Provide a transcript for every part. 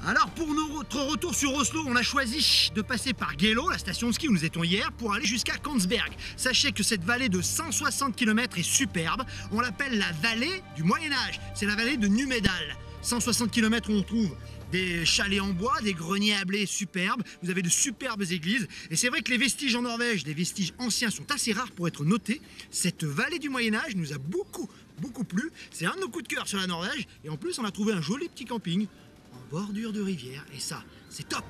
Alors pour notre retour sur Oslo, on a choisi de passer par Geilo, la station de ski où nous étions hier, pour aller jusqu'à Kongsberg. Sachez que cette vallée de 160 km est superbe. On l'appelle la vallée du Moyen-Âge. C'est la vallée de Numedal. 160 km où on trouve des chalets en bois, des greniers à blé superbes, vous avez de superbes églises. Et c'est vrai que les vestiges en Norvège, les vestiges anciens sont assez rares pour être notés. Cette vallée du Moyen-Âge nous a beaucoup plu. C'est un de nos coups de cœur sur la Norvège. Et en plus, on a trouvé un joli petit camping en bordure de rivière. Et ça, c'est top!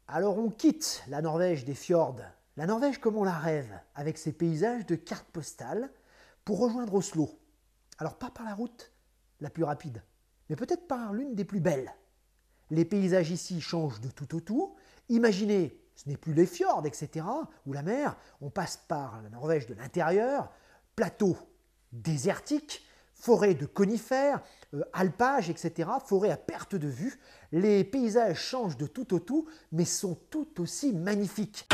Alors on quitte la Norvège des fjords, la Norvège comme on la rêve, avec ses paysages de cartes postales, pour rejoindre Oslo. Alors pas par la route la plus rapide, mais peut-être par l'une des plus belles. Les paysages ici changent de tout au tout. Imaginez, ce n'est plus les fjords, etc., ou la mer, on passe par la Norvège de l'intérieur, plateau désertique, forêt de conifères, alpages, etc., forêt à perte de vue. Les paysages changent de tout au tout, mais sont tout aussi magnifiques.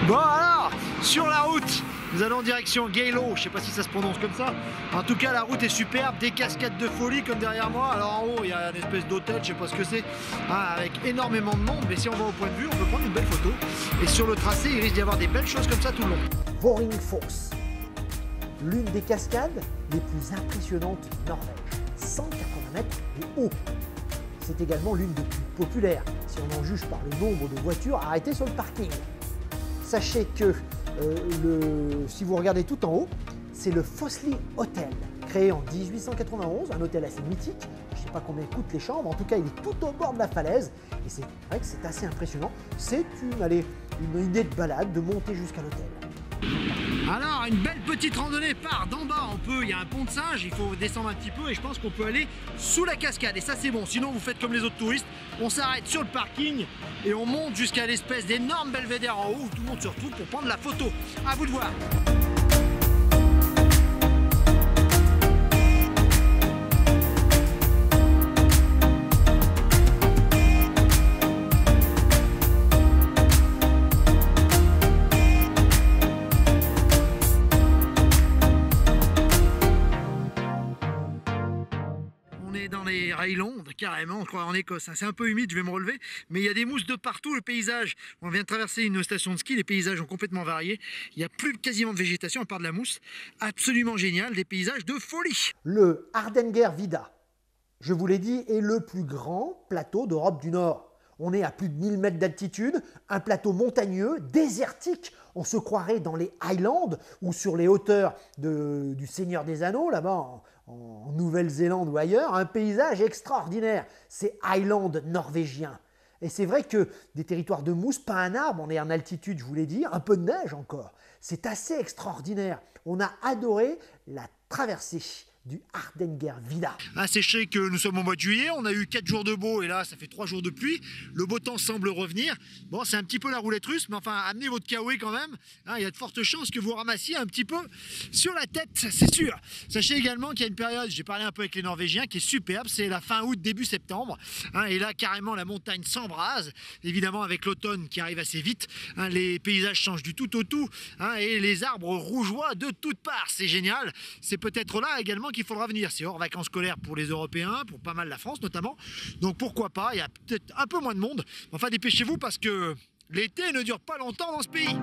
Bon alors, sur la route, nous allons en direction Geilo, je ne sais pas si ça se prononce comme ça. En tout cas, la route est superbe, des cascades de folie comme derrière moi. Alors en haut, il y a une espèce d'hôtel, je ne sais pas ce que c'est, avec énormément de monde. Mais si on va au point de vue, on peut prendre une belle photo. Et sur le tracé, il risque d'y avoir des belles choses comme ça tout le long. Voring Falls, l'une des cascades les plus impressionnantes de Norvège, 180 mètres de haut. C'est également l'une des plus populaires, si on en juge par le nombre de voitures arrêtées sur le parking. Sachez que si vous regardez tout en haut, c'est le Fosli Hotel, créé en 1891, un hôtel assez mythique. Je ne sais pas combien coûtent les chambres, en tout cas il est tout au bord de la falaise et c'est vrai que c'est assez impressionnant. C'est une idée de balade, de monter jusqu'à l'hôtel. Alors, une belle petite randonnée part d'en bas. Il y a un pont de singe, il faut descendre un petit peu et je pense qu'on peut aller sous la cascade. Et ça, c'est bon. Sinon, vous faites comme les autres touristes. On s'arrête sur le parking et on monte jusqu'à l'espèce d'énorme belvédère en haut où tout le monde se retrouve pour prendre la photo. À vous de voir. Dans les Highlands, carrément, on croit en Écosse. C'est un peu humide, je vais me relever, mais il y a des mousses de partout. Le paysage, on vient de traverser une station de ski, les paysages ont complètement varié. Il n'y a plus quasiment de végétation à part de la mousse. Absolument génial, des paysages de folie. Le Hardanger-Vidda, je vous l'ai dit, est le plus grand plateau d'Europe du Nord. On est à plus de 1000 mètres d'altitude, un plateau montagneux, désertique. On se croirait dans les Highlands ou sur les hauteurs du Seigneur des Anneaux, là-bas en Nouvelle-Zélande ou ailleurs. Un paysage extraordinaire. C'est Highland norvégien. Et c'est vrai que des territoires de mousse, pas un arbre, on est en altitude, je vous l'ai dit, un peu de neige encore. C'est assez extraordinaire. On a adoré la traversée du Hardanger-Vidda. Sachez que nous sommes au mois de juillet, on a eu 4 jours de beau et là ça fait 3 jours de pluie. Le beau temps semble revenir. Bon, c'est un petit peu la roulette russe, mais enfin amenez votre kawaii quand même. Il y a de fortes chances que vous ramassiez un petit peu sur la tête, c'est sûr. Sachez également qu'il y a une période, j'ai parlé un peu avec les Norvégiens, qui est superbe, c'est la fin août, début septembre. Et là carrément la montagne s'embrase, évidemment avec l'automne qui arrive assez vite. Les paysages changent du tout au tout et les arbres rougeoient de toutes parts. C'est génial. C'est peut-être là également qu'il faudra venir. C'est hors vacances scolaires pour les Européens, pour pas mal la France notamment. Donc pourquoi pas, il y a peut-être un peu moins de monde. Enfin dépêchez-vous parce que l'été ne dure pas longtemps dans ce pays.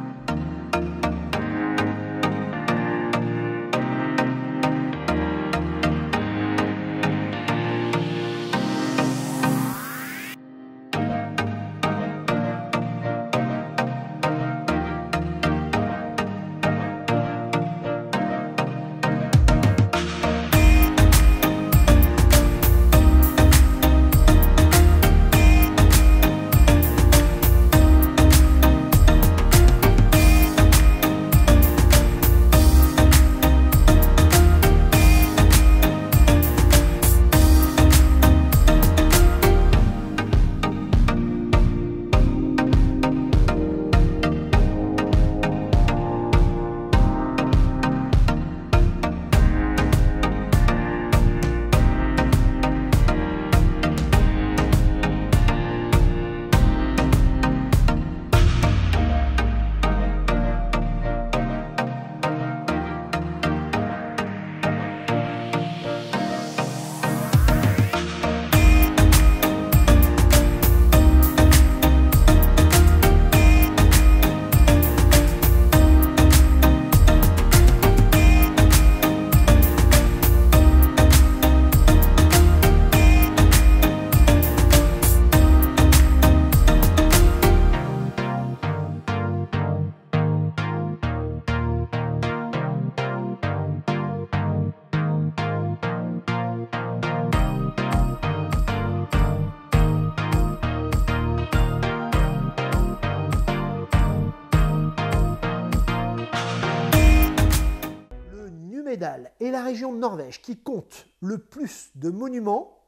capitale est la région de Norvège qui compte le plus de monuments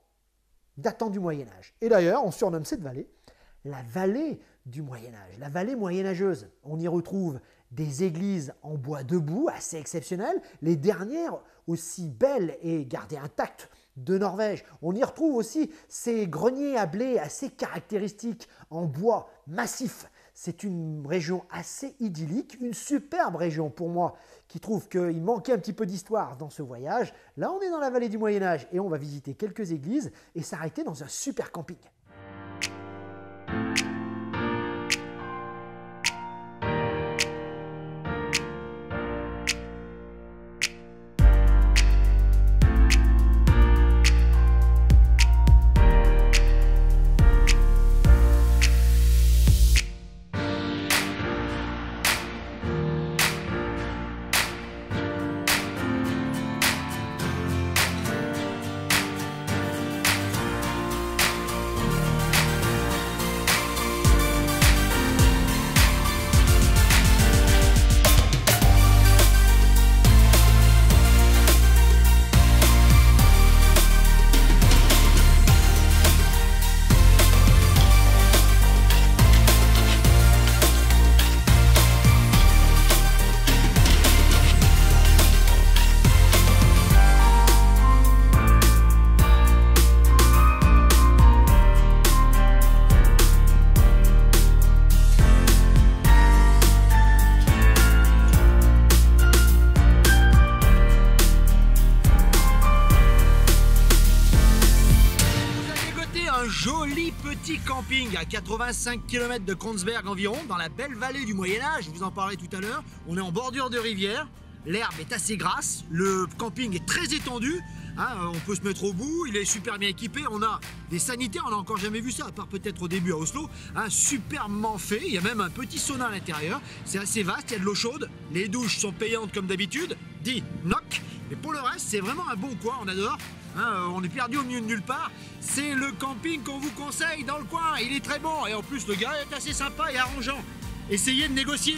datant du Moyen-Âge. Et d'ailleurs, on surnomme cette vallée la vallée du Moyen-Âge, la vallée moyenâgeuse. On y retrouve des églises en bois debout assez exceptionnelles, les dernières aussi belles et gardées intactes de Norvège. On y retrouve aussi ces greniers à blé assez caractéristiques en bois massif. C'est une région assez idyllique, une superbe région pour moi qui trouve qu'il manquait un petit peu d'histoire dans ce voyage. Là, on est dans la vallée du Moyen-Âge et on va visiter quelques églises et s'arrêter dans un super camping. Joli petit camping à 85 km de Kongsberg environ, dans la belle vallée du Moyen-Âge, je vous en parlais tout à l'heure. On est en bordure de rivière, l'herbe est assez grasse, le camping est très étendu, hein, on peut se mettre au bout, il est super bien équipé, on a des sanitaires, on n'a encore jamais vu ça, à part peut-être au début à Oslo, hein, superbement fait, il y a même un petit sauna à l'intérieur, c'est assez vaste, il y a de l'eau chaude, les douches sont payantes comme d'habitude, dit knock, mais pour le reste c'est vraiment un bon coin, on adore. Hein, on est perdu au milieu de nulle part. C'est le camping qu'on vous conseille dans le coin. Il est très bon. Et en plus, le gars est assez sympa et arrangeant. Essayez de négocier.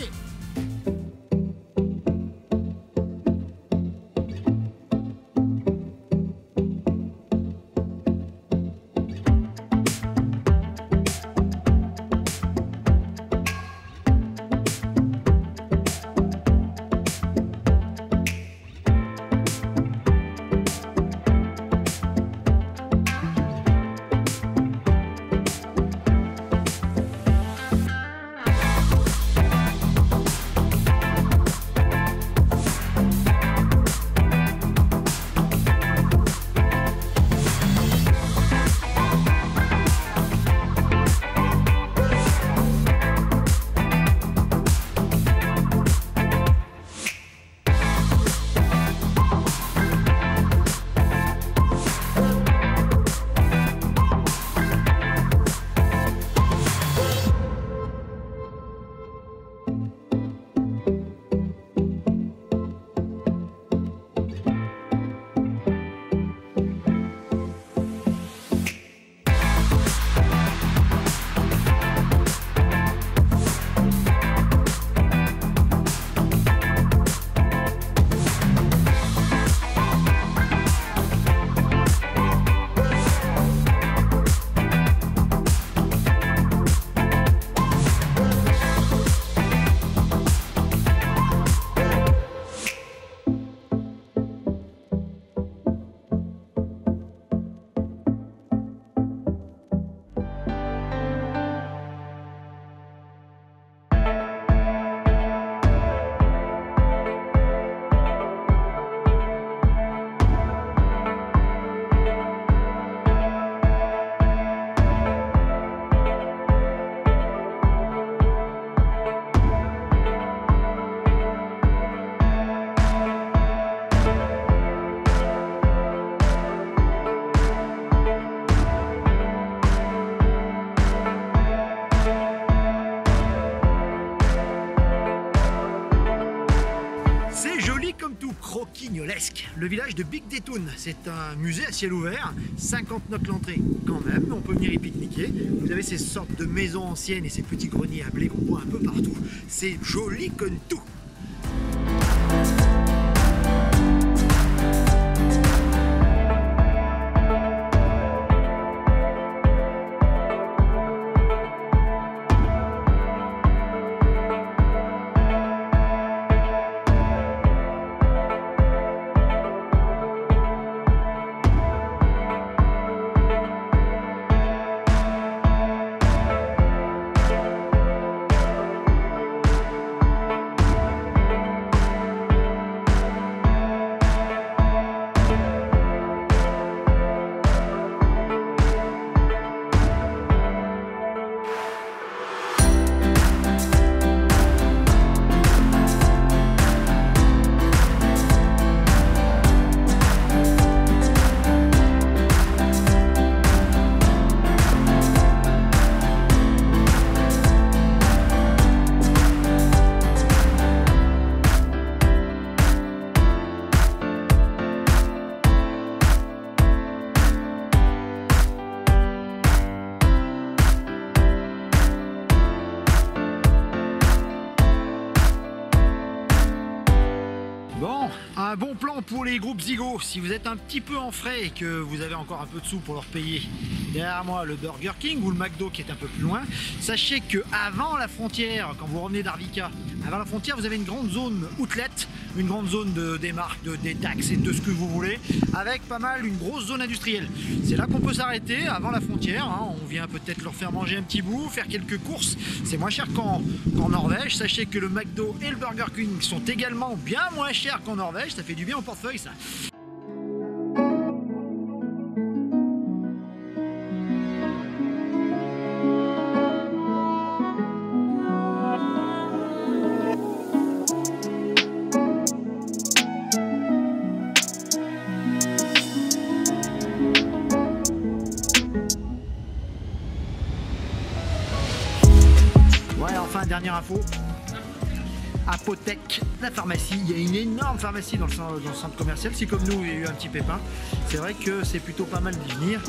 Croquignolesque. Le village de Big Detun, c'est un musée à ciel ouvert, 50 NOK l'entrée quand même, mais on peut venir y pique-niquer. Vous avez ces sortes de maisons anciennes et ces petits greniers à blé qu'on voit un peu partout. C'est joli comme tout. Un bon plan pour les groupes Zigo, si vous êtes un petit peu en frais et que vous avez encore un peu de sous pour leur payer. Derrière moi, le Burger King ou le McDo qui est un peu plus loin. Sachez que avant la frontière, quand vous revenez d'Arvika, avant la frontière, vous avez une grande zone outlet, une grande zone des marques, des taxes et de ce que vous voulez, avec pas mal une grosse zone industrielle. C'est là qu'on peut s'arrêter avant la frontière. Hein. On vient peut-être leur faire manger un petit bout, faire quelques courses. C'est moins cher qu'en Norvège. Sachez que le McDo et le Burger King sont également bien moins chers qu'en Norvège. Ça fait du bien au portefeuille, ça. Ouais, enfin, dernière info. Apothèque, la pharmacie. Il y a une énorme pharmacie dans le centre commercial. Si comme nous, il y a eu un petit pépin, c'est vrai que c'est plutôt pas mal d'y venir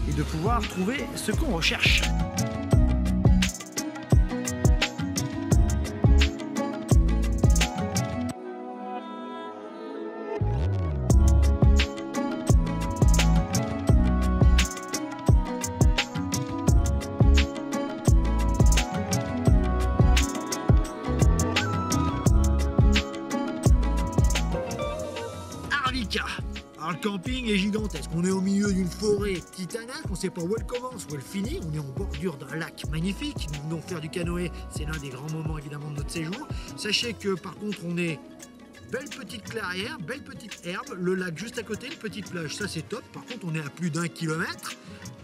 et de pouvoir trouver ce qu'on recherche. Alors le camping est gigantesque, on est au milieu d'une forêt titanesque, on ne sait pas où elle commence, où elle finit, on est en bordure d'un lac magnifique, nous venons faire du canoë, c'est l'un des grands moments évidemment de notre séjour. Sachez que par contre on est belle petite clairière, belle petite herbe, le lac juste à côté, une petite plage, ça c'est top. Par contre on est à plus d'1 kilomètre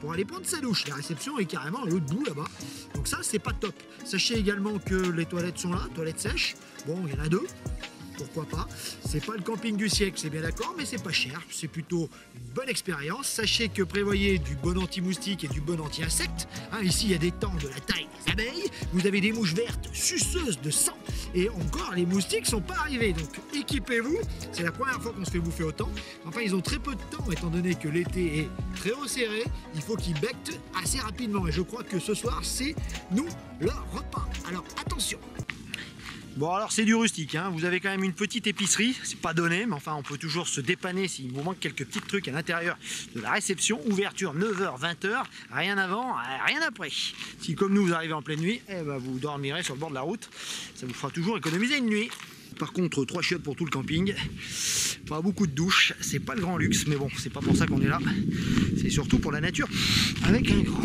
pour aller prendre sa douche, la réception est carrément à l'autre bout là-bas, donc ça c'est pas top. Sachez également que les toilettes sont là, toilettes sèches, bon il y en a 2. Pourquoi pas, c'est pas le camping du siècle, c'est bien d'accord, mais c'est pas cher, c'est plutôt une bonne expérience. Sachez que prévoyez du bon anti-moustique et du bon anti-insecte. Hein, ici, il y a des temps de la taille des abeilles, vous avez des mouches vertes suceuses de sang, et encore, les moustiques sont pas arrivés, donc équipez-vous, c'est la première fois qu'on se fait bouffer autant. Enfin, ils ont très peu de temps, étant donné que l'été est très resserré, il faut qu'ils bectent assez rapidement, et je crois que ce soir, c'est nous, leur repas. Alors, attention. Bon alors c'est du rustique, hein. Vous avez quand même une petite épicerie, c'est pas donné, mais enfin on peut toujours se dépanner s'il vous manque quelques petits trucs à l'intérieur de la réception. Ouverture 9h, 20h, rien avant, rien après. Si comme nous vous arrivez en pleine nuit, eh ben, vous dormirez sur le bord de la route, ça vous fera toujours économiser une nuit. Par contre 3 chiottes pour tout le camping, pas beaucoup de douches, c'est pas le grand luxe, mais bon c'est pas pour ça qu'on est là, c'est surtout pour la nature avec un grand.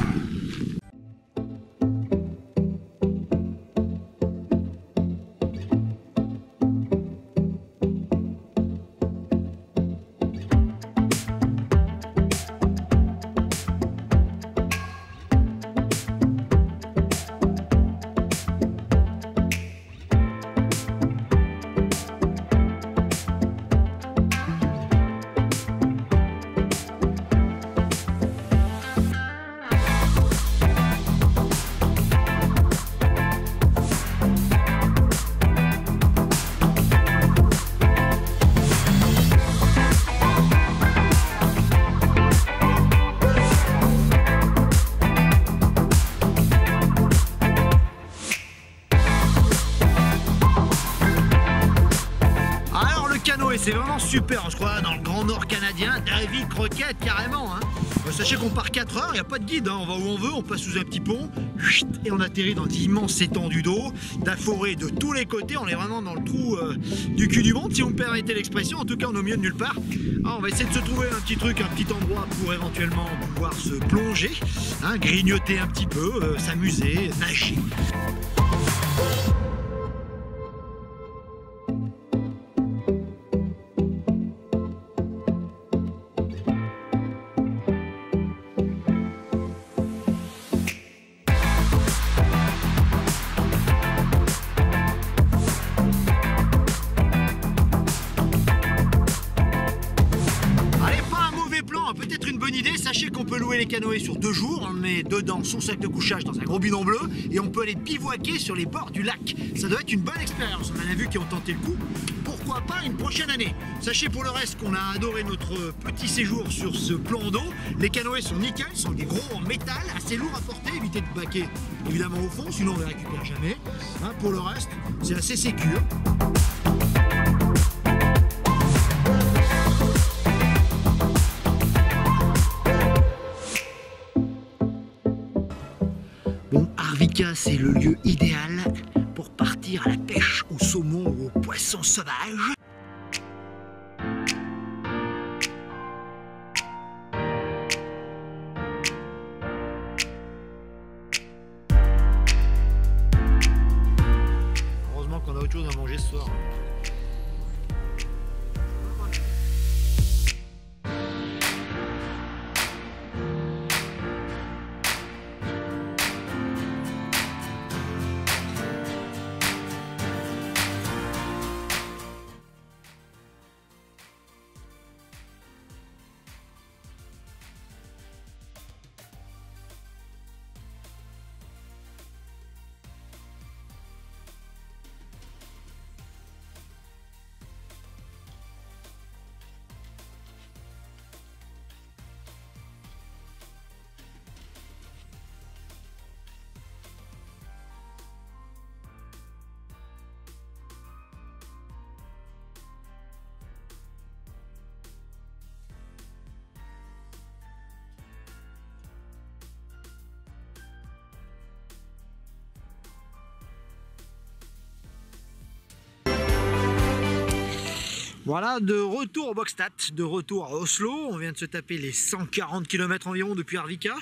C'est vraiment super, je crois, dans le Grand Nord canadien, Davy Croquette carrément. Hein. Sachez qu'on part 4 heures, il n'y a pas de guide, hein. On va où on veut, on passe sous un petit pont et on atterrit dans d'immenses étendues d'eau, de la forêt de tous les côtés, on est vraiment dans le trou du cul du monde, si vous me permettez l'expression, en tout cas on est au milieu de nulle part. Alors, on va essayer de se trouver un petit truc, un petit endroit pour éventuellement pouvoir se plonger, hein, grignoter un petit peu, s'amuser, nager. Sachez qu'on peut louer les canoës sur 2 jours, on met dedans son sac de couchage dans un gros bidon bleu et on peut aller bivouaquer sur les bords du lac. Ça doit être une bonne expérience, on en a vu qui ont tenté le coup. Pourquoi pas une prochaine année? Sachez pour le reste qu'on a adoré notre petit séjour sur ce plan d'eau. Les canoës sont nickel, sont des gros en métal, assez lourds à porter, évitez de baquer évidemment au fond, sinon on ne les récupère jamais. Hein, pour le reste, c'est assez sécure. cas, c'est le lieu idéal pour partir à la pêche au saumon ou aux poissons sauvages. Heureusement qu'on a autre chose à manger ce soir. Voilà, de retour au Bokstad, de retour à Oslo. On vient de se taper les 140 km environ depuis Arvika.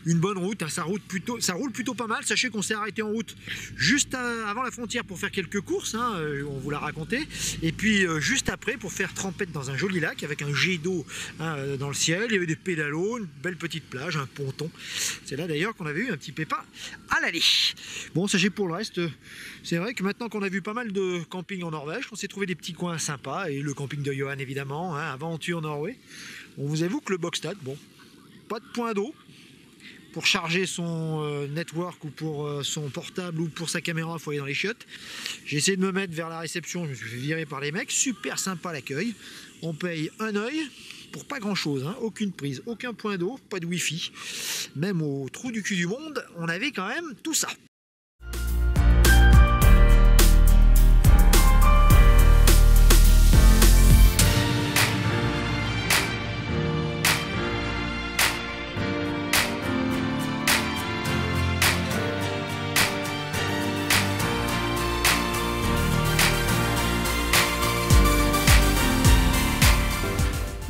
Une bonne route, hein, ça roule plutôt pas mal. Sachez qu'on s'est arrêté en route juste avant la frontière pour faire quelques courses, hein, on vous l'a raconté. Et puis juste après pour faire trempette dans un joli lac avec un jet d'eau, hein, dans le ciel. Il y avait des pédalos, une belle petite plage, un ponton. C'est là d'ailleurs qu'on avait eu un petit pépin à l'aller. Bon, sachez pour le reste, c'est vrai que maintenant qu'on a vu pas mal de camping en Norvège, on s'est trouvé des petits coins sympas, et le camping de Johan évidemment, hein, Aventure Norway. On vous avoue que le Bokstad, bon, pas de point d'eau pour charger son network ou pour son portable ou pour sa caméra, il faut aller dans les chiottes. J'ai essayé de me mettre vers la réception, je me suis fait virer par les mecs, super sympa l'accueil. On paye un œil pour pas grand chose, hein. Aucune prise, aucun point d'eau, pas de wifi. Même au trou du cul du monde, on avait quand même tout ça.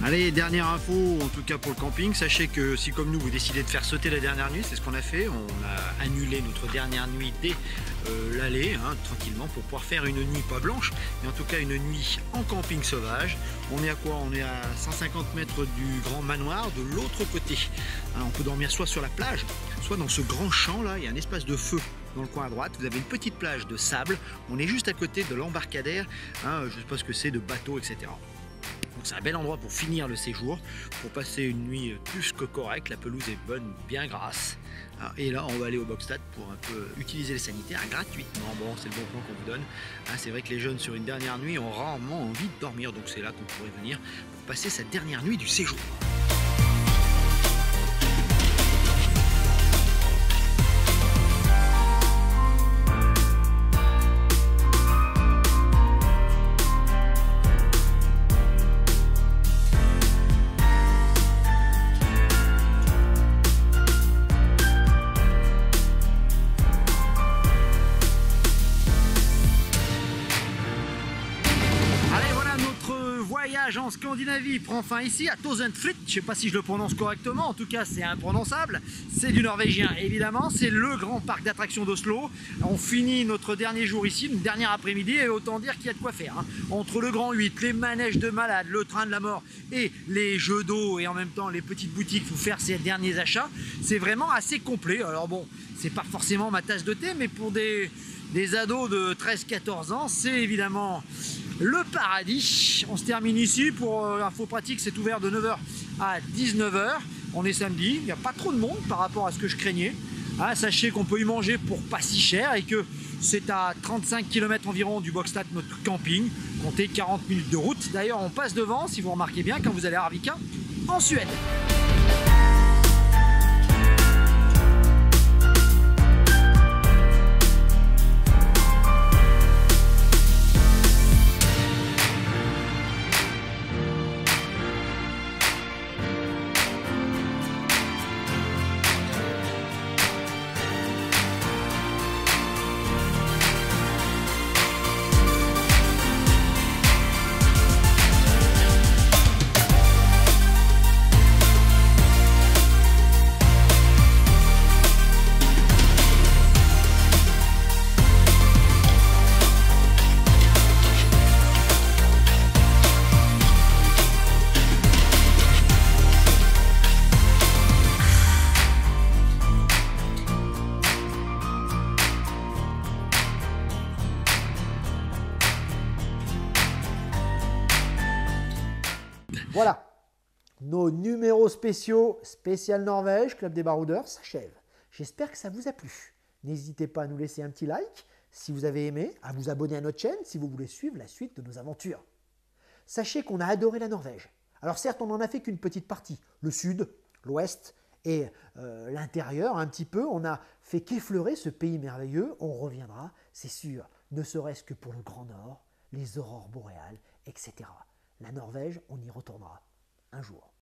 Allez, dernière info, en tout cas pour le camping, sachez que si comme nous vous décidez de faire sauter la dernière nuit, c'est ce qu'on a fait, on a annulé notre dernière nuit dès l'aller, hein, tranquillement, pour pouvoir faire une nuit pas blanche, mais en tout cas une nuit en camping sauvage. On est à quoi? On est à 150 mètres du grand manoir de l'autre côté. Hein, on peut dormir soit sur la plage, soit dans ce grand champ là, il y a un espace de feu dans le coin à droite, vous avez une petite plage de sable, on est juste à côté de l'embarcadère, hein, je ne sais pas ce que c'est, de bateaux, etc. Donc c'est un bel endroit pour finir le séjour, pour passer une nuit plus que correcte. La pelouse est bonne, bien grasse. Et là, on va aller au Bokstad pour un peu utiliser les sanitaires gratuitement. Bon, c'est le bon plan qu'on vous donne. C'est vrai que les jeunes, sur une dernière nuit, ont rarement envie de dormir. Donc c'est là qu'on pourrait venir pour passer sa dernière nuit du séjour. En Scandinavie prend fin ici à Tønsfjord. Je ne sais pas si je le prononce correctement, en tout cas c'est imprononçable, c'est du norvégien évidemment, c'est le grand parc d'attractions d'Oslo. On finit notre dernier jour ici, une dernière après-midi, et autant dire qu'il y a de quoi faire, hein. Entre le grand 8, les manèges de malades, le train de la mort et les jeux d'eau, et en même temps les petites boutiques pour faire ses derniers achats, c'est vraiment assez complet. Alors bon, c'est pas forcément ma tasse de thé, mais pour des ados de 13-14 ans, c'est évidemment le paradis. On se termine ici. Pour info pratique, c'est ouvert de 9h à 19h. On est samedi, il n'y a pas trop de monde par rapport à ce que je craignais. Sachez qu'on peut y manger pour pas si cher et que c'est à 35 km environ du Bokstad, notre camping. Comptez 40 minutes de route. D'ailleurs, on passe devant, si vous remarquez bien, quand vous allez à Arvika, en Suède. nos numéros spéciaux, spécial Norvège, Club des Baroudeurs, s'achèvent. J'espère que ça vous a plu. N'hésitez pas à nous laisser un petit like si vous avez aimé, à vous abonner à notre chaîne si vous voulez suivre la suite de nos aventures. Sachez qu'on a adoré la Norvège. Alors certes, on n'en a fait qu'une petite partie, le sud, l'ouest et l'intérieur un petit peu. On n'a fait qu'effleurer ce pays merveilleux. On reviendra, c'est sûr, ne serait-ce que pour le Grand Nord, les aurores boréales, etc. La Norvège, on y retournera un jour.